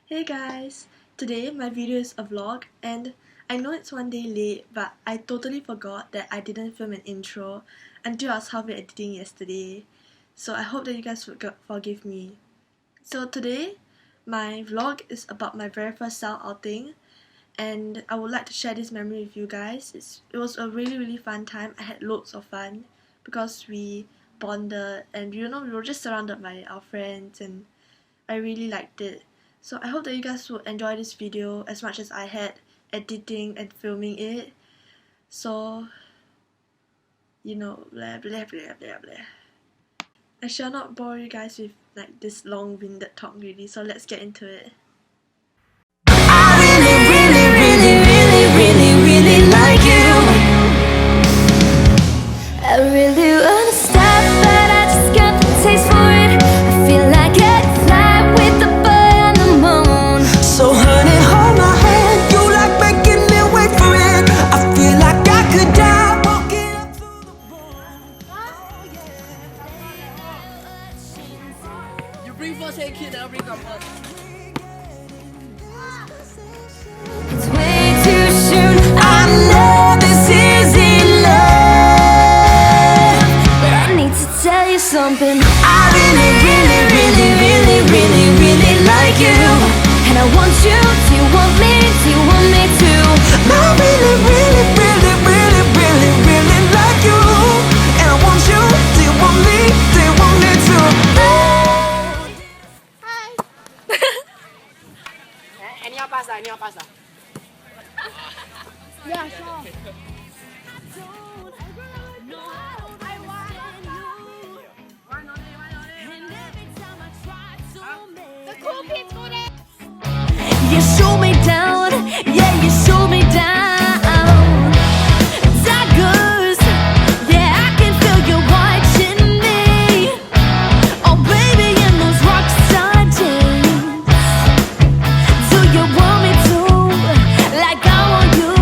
Hey guys! Today my video is a vlog and I know it's one day late, but I totally forgot that I didn't film an intro until I was halfway editing yesterday. So I hope that you guys would forgive me. So today my vlog is about my very first cell outing and I would like to share this memory with you guys. It was a really fun time. I had loads of fun because we bonded and we were just surrounded by our friends and I really liked it. So I hope that you guys will enjoy this video as much as I had editing and filming it. So, blah blah blah blah blah. I shall not bore you guys with like this long-winded talk really, so let's get into it. I really like you. I really wanna stop, but I just got the taste for it. I feel like I could fly with the boy on the moon. So honey, hold my hand. You like making me wait for it. I feel like I could die walking up through the wall. Oh yeah. You bring first aid kit, I'll bring up first. It's way too soon. I know this isn't love, but I need to tell you something. I really like you, and I want you. Do you want me? Do you want me to? I really like you, and I want you. Do you want me? Do you want me to? Any of us, Yeah, sure. You shoot me down, yeah, you shoot me down. Daggers, yeah, I can feel you watching me. Oh baby, in those rockstar jeans. Do you want me to, like I want you?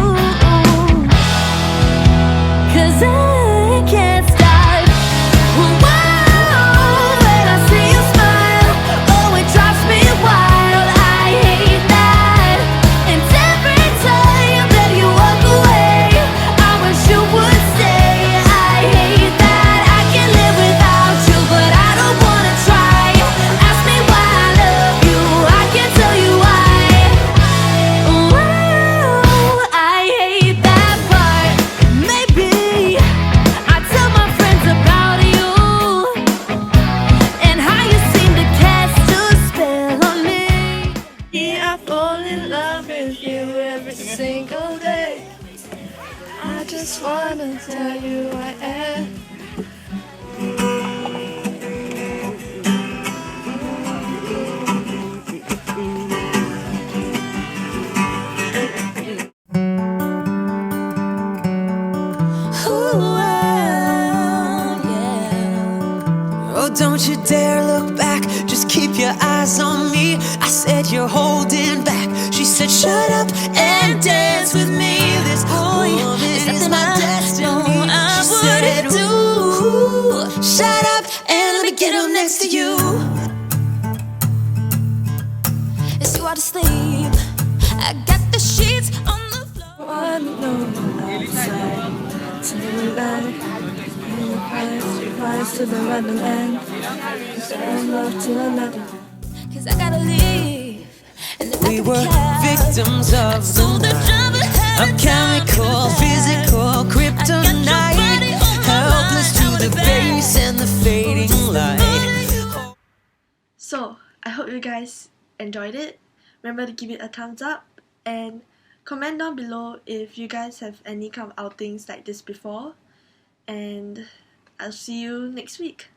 'Cause I can't stop. Whoa, when I see you smile, oh it drives me wild. I hate that. And every time that you walk away, I wish you would stay. I hate that. I can live without you, but I don't wanna try. Ask me why I love you, I can tell you why. Whoa, I hate that part. Maybe I tell my friends about you and how you seem to cast a spell on me. Yeah, I fall in love with you every single day. I just wanna tell you I am. Ooh, yeah. Oh, don't you dare look back. Just keep your eyes on me. I said you're holding back. She said shut up and dance with me. This woman is my destiny. She said ooh, shut up and let me get up next to you. It's you out to sleep. I got the sheets on the floor. Outside tonight, rise to the random end. Send love to another. 'Cause I gotta leave. And the We were victims of the night, a chemical, physical kryptonite, helpless to the base and the fading light. So, I hope you guys enjoyed it. Remember to give it a thumbs up and comment down below if you guys have any kind of outings like this before. And I'll see you next week.